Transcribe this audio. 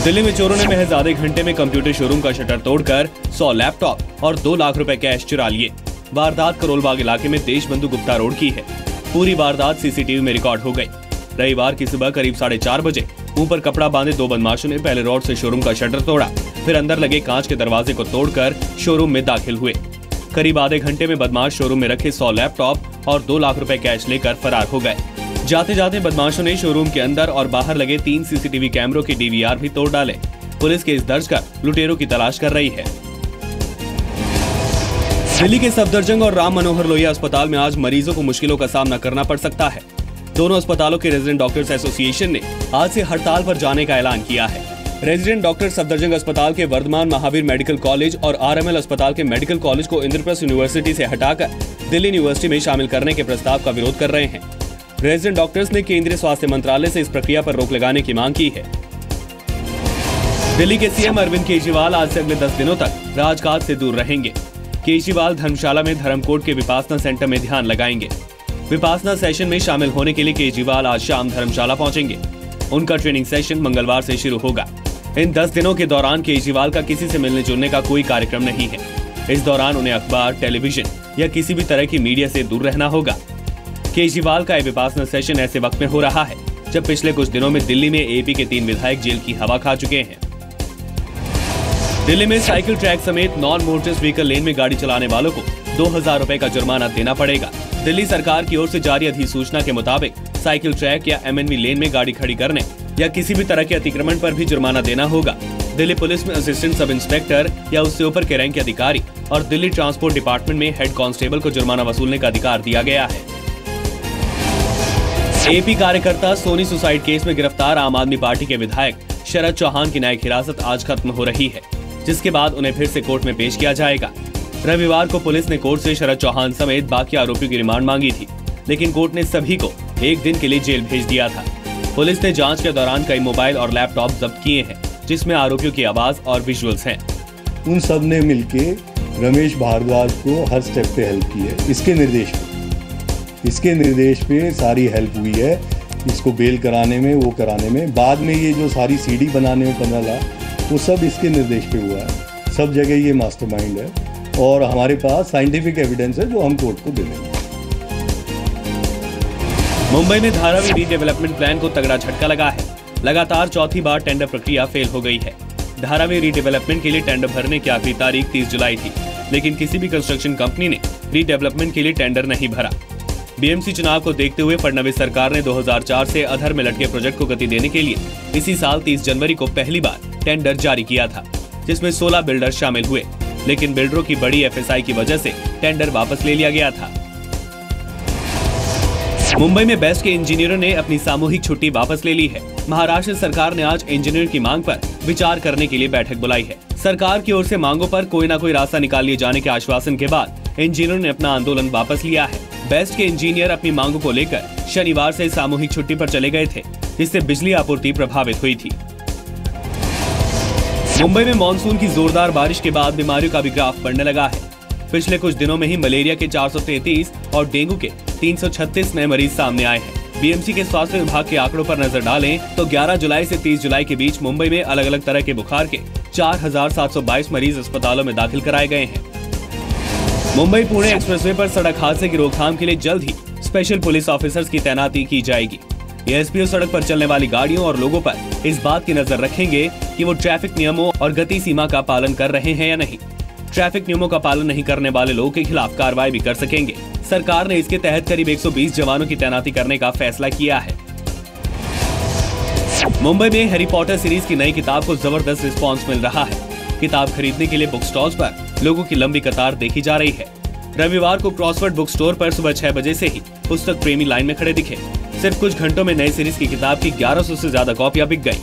दिल्ली में चोरों ने महज आधे घंटे में कंप्यूटर शोरूम का शटर तोड़कर 100 लैपटॉप और 2 लाख रुपए कैश चुरा लिए। वारदात करोलबाग इलाके में देशबंधु गुप्ता रोड की है। पूरी वारदात सीसीटीवी में रिकॉर्ड हो गई। रविवार की सुबह करीब 4:30 बजे मुंह पर कपड़ा बांधे 2 बदमाशों ने पहले रोड से शोरूम का शटर तोड़ा, फिर अंदर लगे कांच के दरवाजे को तोड़कर शोरूम में दाखिल हुए। करीब आधे घंटे में बदमाश शोरूम में रखे 100 लैपटॉप और 2 लाख रुपए कैश लेकर फरार हो गए। जाते जाते बदमाशों ने शोरूम के अंदर और बाहर लगे 3 सीसीटीवी कैमरों के डीवीआर भी तोड़ डाले। पुलिस केस दर्ज कर लुटेरों की तलाश कर रही है। दिल्ली के सफदरजंग और राम मनोहर लोहिया अस्पताल में आज मरीजों को मुश्किलों का सामना करना पड़ सकता है। दोनों अस्पतालों के रेजिडेंट डॉक्टर्स एसोसिएशन ने आज से हड़ताल पर जाने का ऐलान किया है। रेजिडेंट डॉक्टर सफदरजंग अस्पताल के वर्धमान महावीर मेडिकल कॉलेज और आरएमएल अस्पताल के मेडिकल कॉलेज को इंद्रप्रस्थ यूनिवर्सिटी से हटाकर दिल्ली यूनिवर्सिटी में शामिल करने के प्रस्ताव का विरोध कर रहे हैं। रेजिडेंट डॉक्टर्स ने केंद्रीय स्वास्थ्य मंत्रालय से इस प्रक्रिया पर रोक लगाने की मांग की है। दिल्ली के सीएम अरविंद केजरीवाल आज से अगले 10 दिनों तक राजकाज से दूर रहेंगे। केजरीवाल धर्मशाला में धर्मकोट के विपासना सेंटर में ध्यान लगाएंगे। विपासना सेशन में शामिल होने के लिए केजरीवाल आज शाम धर्मशाला पहुंचेंगे। उनका ट्रेनिंग सेशन मंगलवार से शुरू होगा। इन 10 दिनों के दौरान केजरीवाल का किसी से मिलने जुलने का कोई कार्यक्रम नहीं है। इस दौरान उन्हें अखबार, टेलीविजन या किसी भी तरह की मीडिया से दूर रहना होगा। केजरीवाल का विपासना सेशन ऐसे वक्त में हो रहा है जब पिछले कुछ दिनों में दिल्ली में एपी के 3 विधायक जेल की हवा खा चुके हैं। दिल्ली में साइकिल ट्रैक समेत नॉन मोटर्स व्हीकल लेन में गाड़ी चलाने वालों को 2000 रुपए का जुर्माना देना पड़ेगा। दिल्ली सरकार की ओर से जारी अधिसूचना के मुताबिक साइकिल ट्रैक या एमएनवी लेन में गाड़ी खड़ी करने या किसी भी तरह के अतिक्रमण पर भी जुर्माना देना होगा। दिल्ली पुलिस में असिस्टेंट सब इंस्पेक्टर या उससे ऊपर के रैंक के अधिकारी और दिल्ली ट्रांसपोर्ट डिपार्टमेंट में हेड कांस्टेबल को जुर्माना वसूलने का अधिकार दिया गया है। एपी कार्यकर्ता सोनी सुसाइड केस में गिरफ्तार आम आदमी पार्टी के विधायक शरद चौहान की न्यायिक हिरासत आज खत्म हो रही है, जिसके बाद उन्हें फिर से कोर्ट में पेश किया जाएगा। रविवार को पुलिस ने कोर्ट से शरद चौहान समेत बाकी आरोपियों की रिमांड मांगी थी, लेकिन कोर्ट ने सभी को 1 दिन के लिए जेल भेज दिया था। पुलिस ने जांच के दौरान कई मोबाइल और लैपटॉप जब्त किए हैं, जिसमें आरोपियों की आवाज और विजुअल्स हैं। उन सब ने मिलके रमेश भारद्वाज को हर स्टेप पे हेल्प की है। इसके निर्देश पे सारी हेल्प हुई है, इसको बेल कराने में, वो कराने में। बाद में ये जो सारी सीडी बनाने में 15 लाख, वो सब इसके निर्देश पे हुआ है। सब जगह ये मास्टरमाइंड है और हमारे पास साइंटिफिक एविडेंस है जो हम कोर्ट को दे देंगे। मुंबई में धारावी रीडेवलपमेंट प्लान को तगड़ा झटका लगा है। लगातार चौथी बार टेंडर प्रक्रिया फेल हो गई है। धारावी रीडेवलपमेंट के लिए टेंडर भरने की आखिरी तारीख 30 जुलाई थी, लेकिन किसी भी कंस्ट्रक्शन कंपनी ने रीडेवलपमेंट के लिए टेंडर नहीं भरा। बीएमसी चुनाव को देखते हुए फडणवीस सरकार ने 2004 से अधर में लटके प्रोजेक्ट को गति देने के लिए इसी साल 30 जनवरी को पहली बार टेंडर जारी किया था, जिसमें 16 बिल्डर शामिल हुए, लेकिन बिल्डरों की बड़ी एफएसआई की वजह से टेंडर वापस ले लिया गया था। मुंबई में बेस्ट के इंजीनियरों ने अपनी सामूहिक छुट्टी वापस ले ली है। महाराष्ट्र सरकार ने आज इंजीनियर की मांग पर विचार करने के लिए बैठक बुलाई है। सरकार की ओर से मांगों पर कोई न कोई रास्ता निकाल लिए जाने के आश्वासन के बाद इंजीनियरों ने अपना आंदोलन वापस लिया है। बेस्ट के इंजीनियर अपनी मांगों को लेकर शनिवार से सामूहिक छुट्टी पर चले गए थे, जिससे बिजली आपूर्ति प्रभावित हुई थी। मुंबई में मानसून की जोरदार बारिश के बाद बीमारियों का भी ग्राफ बढ़ने लगा है। पिछले कुछ दिनों में ही मलेरिया के 433 और डेंगू के 336 नए मरीज सामने आए हैं। बीएमसी के स्वास्थ्य विभाग के आंकड़ों पर नजर डालें तो 11 जुलाई से 30 जुलाई के बीच मुंबई में अलग अलग तरह के बुखार के 4722 मरीज अस्पतालों में दाखिल कराए गए हैं। मुंबई पुणे एक्सप्रेसवे पर सड़क हादसे की रोकथाम के लिए जल्द ही स्पेशल पुलिस ऑफिसर्स की तैनाती की जाएगी। एएसपीओ सड़क पर चलने वाली गाड़ियों और लोगों पर इस बात की नजर रखेंगे कि वो ट्रैफिक नियमों और गति सीमा का पालन कर रहे हैं या नहीं। ट्रैफिक नियमों का पालन नहीं करने वाले लोगों के खिलाफ कार्रवाई भी कर सकेंगे। सरकार ने इसके तहत करीब 120 जवानों की तैनाती करने का फैसला किया है। मुंबई में हैरी पॉटर सीरीज की नई किताब को जबरदस्त रिस्पांस मिल रहा है। किताब खरीदने के लिए बुक स्टॉल्स पर लोगों की लंबी कतार देखी जा रही है। रविवार को क्रॉसवर्ड बुक स्टोर पर सुबह 6 बजे से ही पुस्तक प्रेमी लाइन में खड़े दिखे। सिर्फ कुछ घंटों में नई सीरीज की किताब की 1100 से ज्यादा कॉपियां बिक गई।